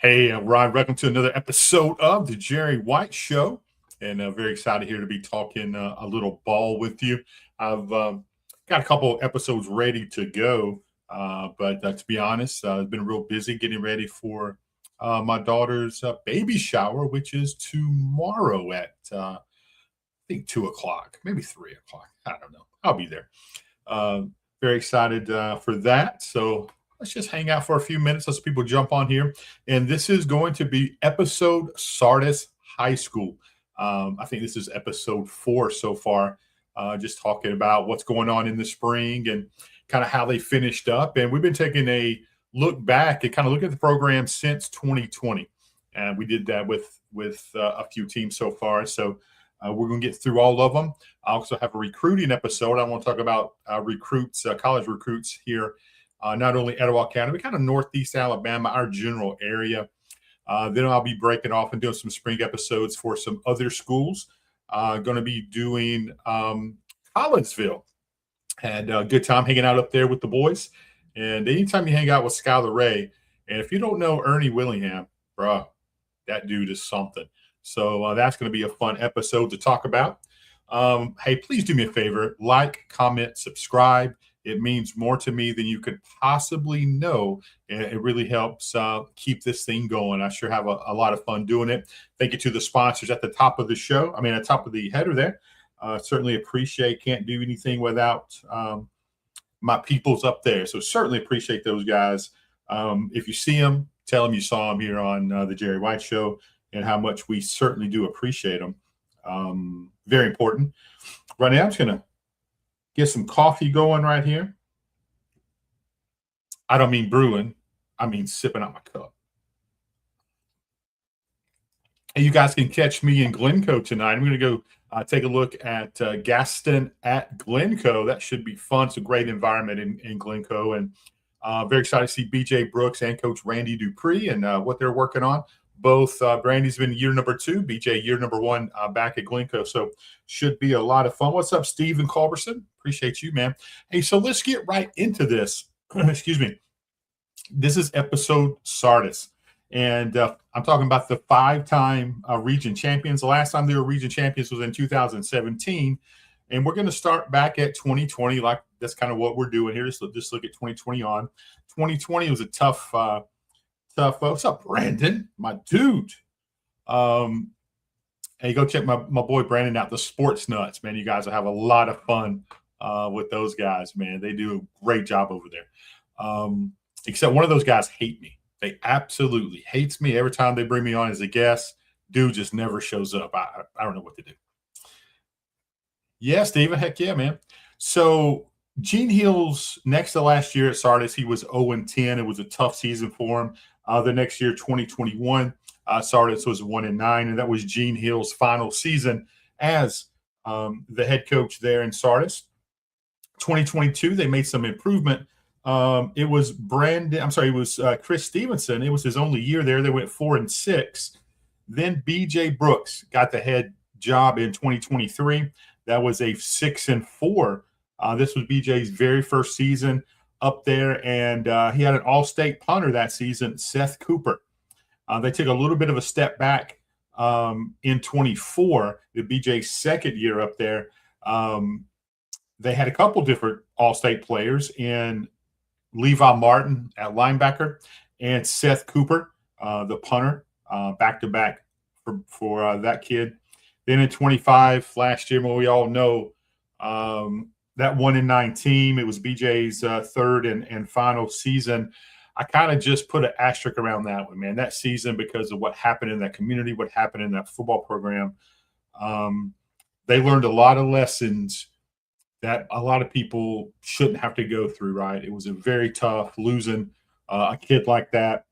Hey, Ryan, welcome to another episode of the Jerry White Show. And very excited here to be talking a little ball with you. I've got a couple episodes ready to go, but to be honest, I've been real busy getting ready for my daughter's baby shower, which is tomorrow at, I think, 2 o'clock, maybe 3 o'clock. I don't know. I'll be there. Very excited for that. So let's just hang out for a few minutes. Let's people jump on here. And this is going to be episode Sardis High School. I think this is episode 4 so far, just talking about what's going on in the spring and kind of how they finished up. And we've been taking a look back and kind of look at the program since 2020. And we did that with a few teams so far. So we're going to get through all of them. I also have a recruiting episode. I want to talk about recruits, college recruits here. Not only Etowah County, but kind of Northeast Alabama, our general area. Then I'll be breaking off and doing some spring episodes for some other schools. Going to be doing Collinsville. Had a good time hanging out up there with the boys. And anytime you hang out with Skylar Ray, and if you don't know Ernie Willingham, bro, that dude is something. So that's going to be a fun episode to talk about. Hey, please do me a favor. Like, comment, subscribe. It means more to me than you could possibly know. And it really helps keep this thing going. I sure have a lot of fun doing it. Thank you to the sponsors at the top of the show. I mean, at the top of the header there. Certainly appreciate. Can't do anything without my peoples up there. So certainly appreciate those guys. If you see them, tell them you saw them here on the Jerry White Show and how much we certainly do appreciate them. Very important. Right now, I'm just going to get some coffee going right here. I don't mean brewing. I mean sipping out my cup. And you guys can catch me in Glencoe tonight. I'm going to go take a look at Gaston at Glencoe. That should be fun. It's a great environment in Glencoe. And very excited to see BJ Brooks and Coach Randy Dupree and what they're working on. Both Brandy's been year number 2, BJ year number 1 back at Glencoe. So should be a lot of fun. What's up, Stephen Culberson? Appreciate you, man. Hey, so let's get right into this. Excuse me. This is episode Sardis. And I'm talking about the 5-time region champions. The last time they were region champions was in 2017. And we're going to start back at 2020. Like that's kind of what we're doing here. Just look at 2020 on. 2020 was a tough what's up, Brandon? My dude. Hey, go check my boy Brandon out, the Sports Nuts, man. You guys will have a lot of fun with those guys, man. They do a great job over there. Except one of those guys hate me. They absolutely hates me every time they bring me on as a guest. Dude just never shows up. I don't know what to do. Yeah, Steven, heck yeah, man. So Gene Hill's next to last year at Sardis, he was 0-10. It was a tough season for him. The next year, 2021, Sardis was 1-9, and that was Gene Hill's final season as the head coach there in Sardis. 2022, they made some improvement. It was Chris Stevenson. It was his only year there. They went 4-6. Then BJ Brooks got the head job in 2023. That was a 6-4. This was BJ's very first season up there, and he had an all-state punter that season, Seth Cooper. They took a little bit of a step back in 24, the BJ's second year up there. They had a couple different all-state players in Levi Martin at linebacker and Seth Cooper, the punter, back-to-back for that kid. Then in 25, last year, we all know that 1-9 team. It was BJ's third and final season. I kind of just put an asterisk around that one, man. That season, because of what happened in that community, what happened in that football program, they learned a lot of lessons that a lot of people shouldn't have to go through, right? It was a very tough losing a kid like that.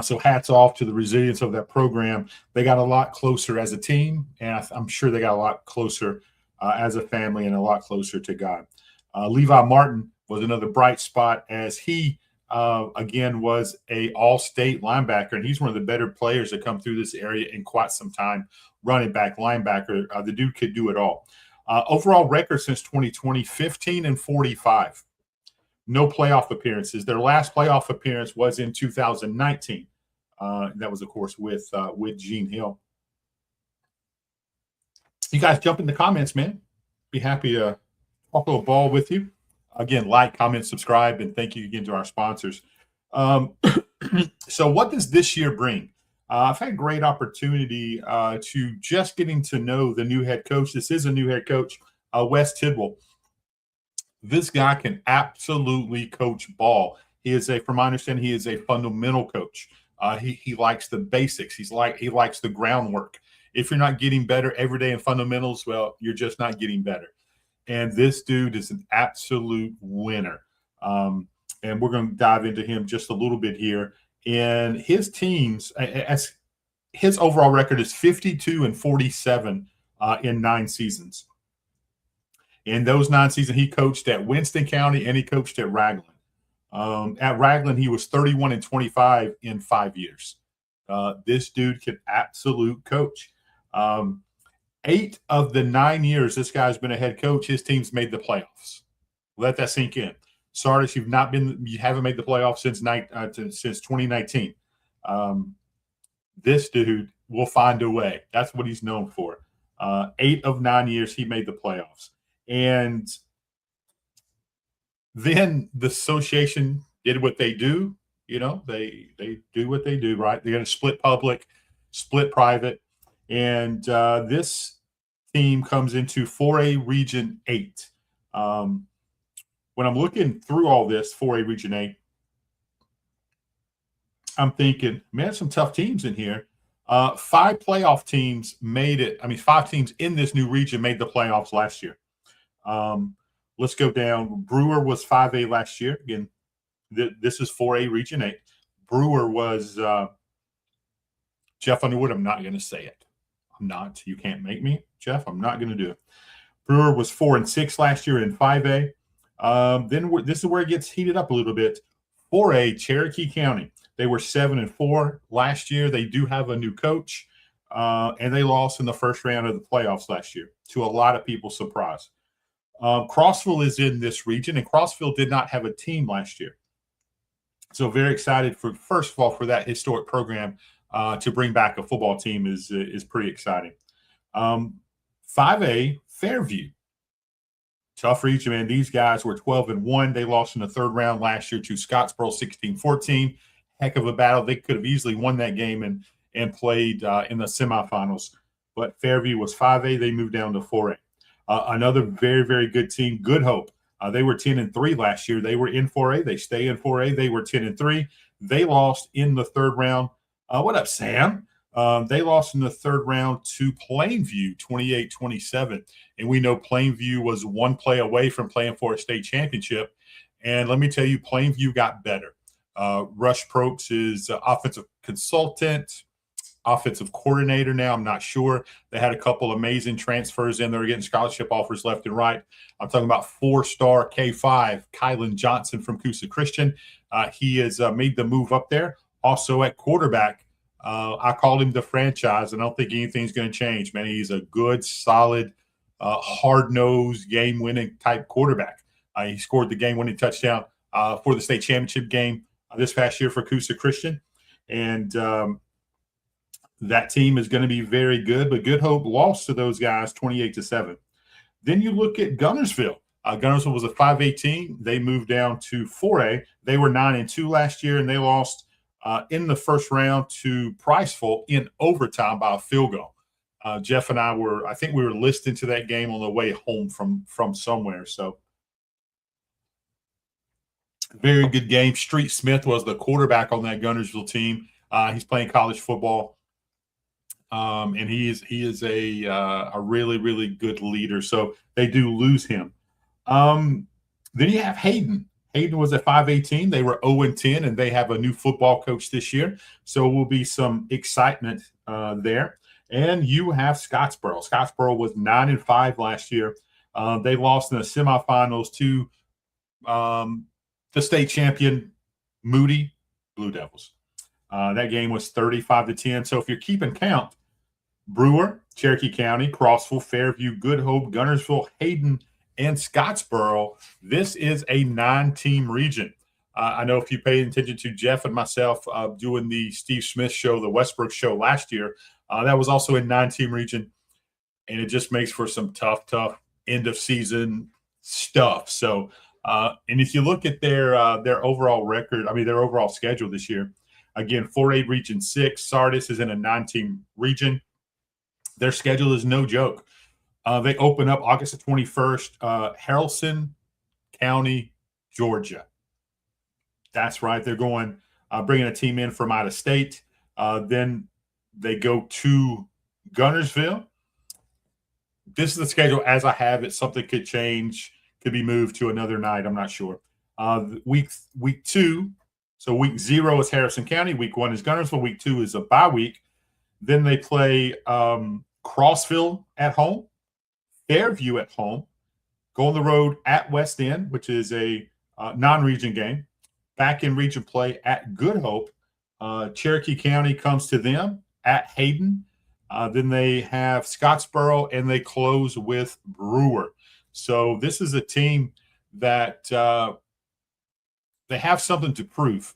So hats off to the resilience of that program. They got a lot closer as a team, and I'm sure they got a lot closer as a family and a lot closer to God. Levi Martin was another bright spot as he, again, was a all-state linebacker, and he's one of the better players that come through this area in quite some time, running back, linebacker. The dude could do it all. Overall record since 2020, 15-45. No playoff appearances. Their last playoff appearance was in 2019. That was, of course, with Gene Hill. You guys jump in the comments, man. Be happy to talk a little ball with you. Again, like, comment, subscribe, and thank you again to our sponsors. So what does this year bring? I've had great opportunity to just getting to know the new head coach. This is a new head coach, Wes Tidwell. This guy can absolutely coach ball. He is from my understanding, he is a fundamental coach. He likes the basics. He likes the groundwork. If you're not getting better every day in fundamentals, well, you're just not getting better. And this dude is an absolute winner. And we're going to dive into him just a little bit here. And his teams, as his overall record is 52-47 in 9 seasons. In those 9 seasons, he coached at Winston County and he coached at Raglan. At Raglan, he was 31-25 in 5 years. This dude can absolute coach. 8 of the 9 years this guy's been a head coach, his team's made the playoffs. Let that sink in. Sardis, you haven't made the playoffs since 2019. This dude will find a way. That's what he's known for. 8 of 9 years he made the playoffs. And then the association did what they do. You know, they do what they do, right? They're going to split public, split private. And this team comes into 4A Region 8. When I'm looking through all this 4A Region 8, I'm thinking, man, some tough teams in here. 5 playoff teams made it. I mean, 5 teams in this new region made the playoffs last year. Let's go down. Brewer was 5A last year. Again, this is 4A Region 8. Brewer was Jeff Underwood. I'm not going to say it. I'm not. You can't make me, Jeff. I'm not going to do it. Brewer was 4-6 last year in 5A. Then this is where it gets heated up a little bit. 4A Cherokee County. They were 7-4 last year. They do have a new coach, and they lost in the first round of the playoffs last year, to a lot of people's surprise. Crossville is in this region, and Crossville did not have a team last year. So very excited first of all, for that historic program to bring back a football team is pretty exciting. 5A Fairview. Tough region, man. These guys were 12-1. They lost in the third round last year to Scottsboro 16-14. Heck of a battle. They could have easily won that game and played in the semifinals. But Fairview was 5A. They moved down to 4A. Another very, very good team, Good Hope. They were 10-3 last year. They were in 4A. They stay in 4A. They were 10-3. They lost in the third round. What up, Sam? They lost in the third round to Plainview, 28-27. And we know Plainview was one play away from playing for a state championship. And let me tell you, Plainview got better. Rush Probst is offensive consultant, offensive coordinator now. I'm not sure. They had a couple amazing transfers in. They were getting scholarship offers left and right. I'm talking about 4-star K5, Kylan Johnson from Coosa Christian. He has made the move up there. Also at quarterback, I called him the franchise, and I don't think anything's going to change, man. He's a good, solid, hard-nosed, game-winning type quarterback. He scored the game-winning touchdown for the state championship game this past year for Coosa Christian. And that team is going to be very good, but Good Hope lost to those guys 28-7. Then you look at Gunnersville. Gunnersville was a 5A team. They moved down to 4A. They were 9-2 last year, and they lost in the first round to Priceville in overtime by a field goal. Jeff and I think we were listening to that game on the way home from somewhere. So very good game. Street Smith was the quarterback on that Gunnersville team. He's playing college football. And he is a really, really good leader. So they do lose him. Then you have Hayden. Hayden was a 5A team. They were 0-10, and they have a new football coach this year. So will be some excitement there. And you have Scottsboro. Scottsboro was 9-5 last year. They lost in the semifinals to the state champion Moody Blue Devils. That game was 35-10. So if you're keeping count, Brewer, Cherokee County, Crossville, Fairview, Good Hope, Gunnersville, Hayden, and Scottsboro, this is a 9-team region. I know if you paid attention to Jeff and myself doing the Steve Smith show, the Westbrook show last year, that was also in 9-team region, and it just makes for some tough end of season stuff. So, and if you look at their overall record, I mean their overall schedule this year, again 4A Region 6, Sardis is in a 9-team region. Their schedule is no joke. They open up August the 21st, Haralson County, Georgia. That's right. They're going, bringing a team in from out of state. Then they go to Gunnersville. This is the schedule as I have it. Something could change, could be moved to another night. I'm not sure. Week 2, so week 0 is Harrison County. Week 1 is Gunnersville. Week 2 is a bye week. Then they play Crossville at home, Fairview at home, go on the road at West End, which is a non-region game, back in region play at Good Hope. Cherokee County comes to them at Hayden. Then they have Scottsboro, and they close with Brewer. So this is a team that they have something to prove.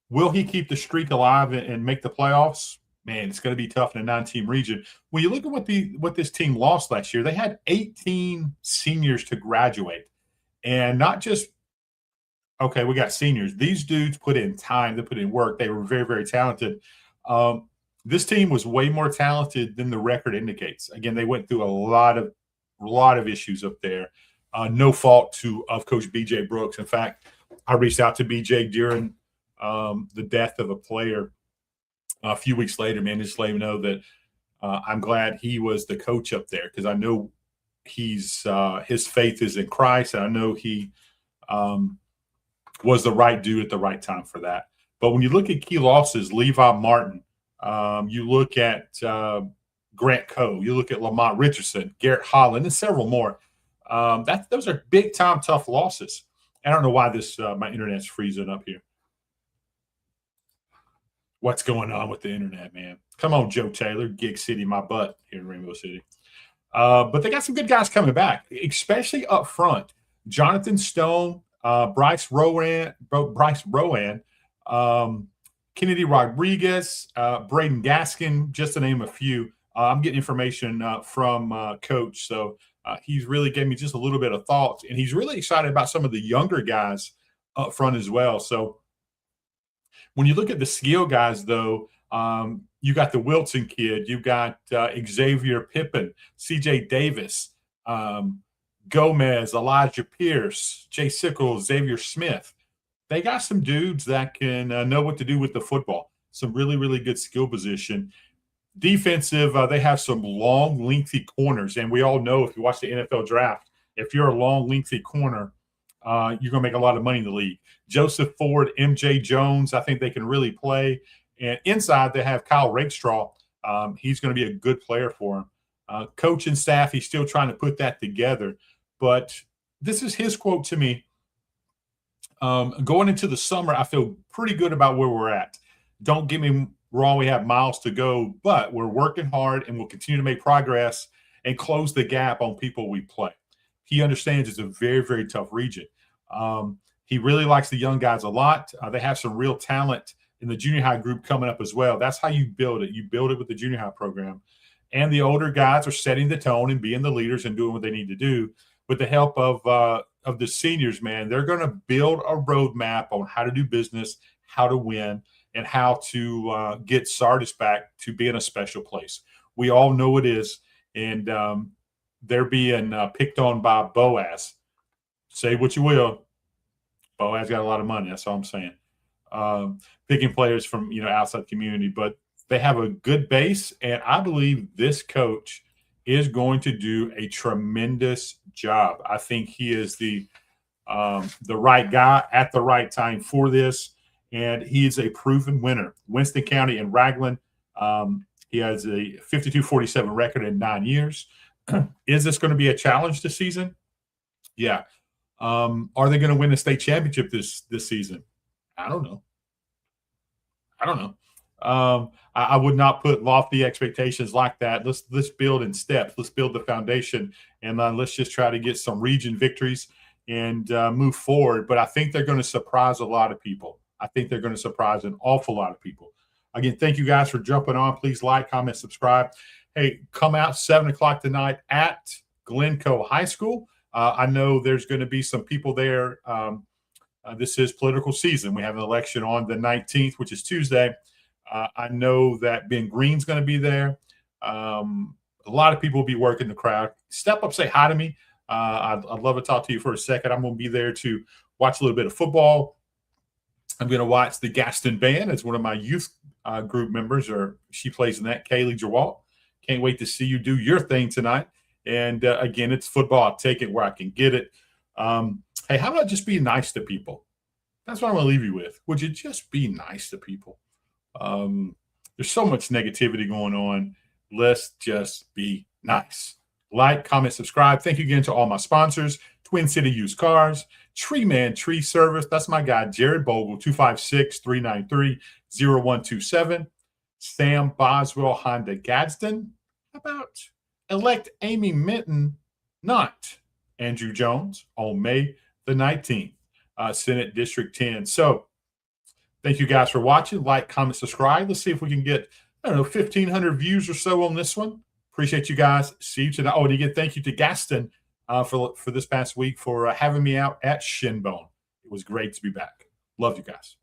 Will he keep the streak alive and make the playoffs? Man, it's going to be tough in a 9-team region. When you look at what this team lost last year, they had 18 seniors to graduate. And not just, okay, we got seniors. These dudes put in time. They put in work. They were very, very talented. This team was way more talented than the record indicates. Again, they went through a lot of issues up there. No fault of Coach BJ Brooks. In fact, I reached out to BJ during the death of a player a few weeks later, man, just let him know that I'm glad he was the coach up there, because I know his faith is in Christ, and I know he was the right dude at the right time for that. But when you look at key losses, Levi Martin, you look at Grant Coe, you look at Lamont Richardson, Garrett Holland, and several more. Those are big time tough losses. I don't know why my internet's freezing up here. What's going on with the internet, man? Come on, Joe Taylor, Gig City, my butt here in Rainbow City. But they got some good guys coming back, especially up front. Jonathan Stone, Bryce Rowan, Kennedy Rodriguez, Braden Gaskin, just to name a few. I'm getting information from Coach, so he's really gave me just a little bit of thoughts, and he's really excited about some of the younger guys up front as well. So when you look at the skill guys, though, you got the Wilson kid, you got Xavier Pippin, CJ Davis, Gomez, Elijah Pierce, Jay Sickles, Xavier Smith. They got some dudes that can know what to do with the football. Some really, really good skill position. Defensive, they have some long, lengthy corners. And we all know, if you watch the NFL draft, if you're a long, lengthy corner, you're going to make a lot of money in the league. Joseph Ford, MJ Jones, I think they can really play. And inside, they have Kyle Rakestraw. He's going to be a good player for him. Coach and staff, he's still trying to put that together. But this is his quote to me. Going into the summer, I feel pretty good about where we're at. Don't get me wrong, we have miles to go, but we're working hard, and we'll continue to make progress and close the gap on people we play. He understands it's a very, very tough region. He really likes the young guys a lot. They have some real talent in the junior high group coming up as well. That's how you build it. You build it with the junior high program. And the older guys are setting the tone and being the leaders and doing what they need to do. With the help of the seniors, man, they're going to build a roadmap on how to do business, how to win, and how to get Sardis back to being a special place. We all know it is, and they're being picked on by Boaz. Say what you will, Boaz got a lot of money. That's all I'm saying. Picking players from outside the community, but they have a good base, and I believe this coach is going to do a tremendous job. I think he is the right guy at the right time for this, and he is a proven winner. Winston County and Raglan, he has a 52-47 record in 9 years. Is this going to be a challenge this season? Yeah. Are they going to win the state championship this season? I don't know. I would not put lofty expectations like that. Let's build in steps. Let's build the foundation, and let's just try to get some region victories and move forward. But I think they're going to surprise a lot of people. I think they're going to surprise an awful lot of people. Again, thank you guys for jumping on. Please like, comment, subscribe. Hey, come out 7 o'clock tonight at Glencoe High School. I know there's going to be some people there. This is political season. We have an election on the 19th, which is Tuesday. I know that Ben Green's going to be there. A lot of people will be working the crowd. Step up, say hi to me. I'd love to talk to you for a second. I'm going to be there to watch a little bit of football. I'm going to watch the Gaston Band as one of my youth group members, or she plays in that, Kaylee Jawalt. Can't wait to see you do your thing tonight. And again, it's football. I'll take it where I can get it. Hey, how about just being nice to people? That's what I'm going to leave you with. Would you just be nice to people? There's so much negativity going on. Let's just be nice. Like, comment, subscribe. Thank you again to all my sponsors. Twin City Used Cars, Tree Man Tree Service. That's my guy, Jared Bogle, 256-393-0127. Sam Boswell Honda Gadsden. How about elect Amy Minton, not Andrew Jones, on May the 19th, Senate District 10. So thank you guys for watching. Like, comment, subscribe. Let's see if we can get, 1,500 views or so on this one. Appreciate you guys. See you tonight. Oh, and again, thank you to Gaston for this past week for having me out at Shinbone. It was great to be back. Love you guys.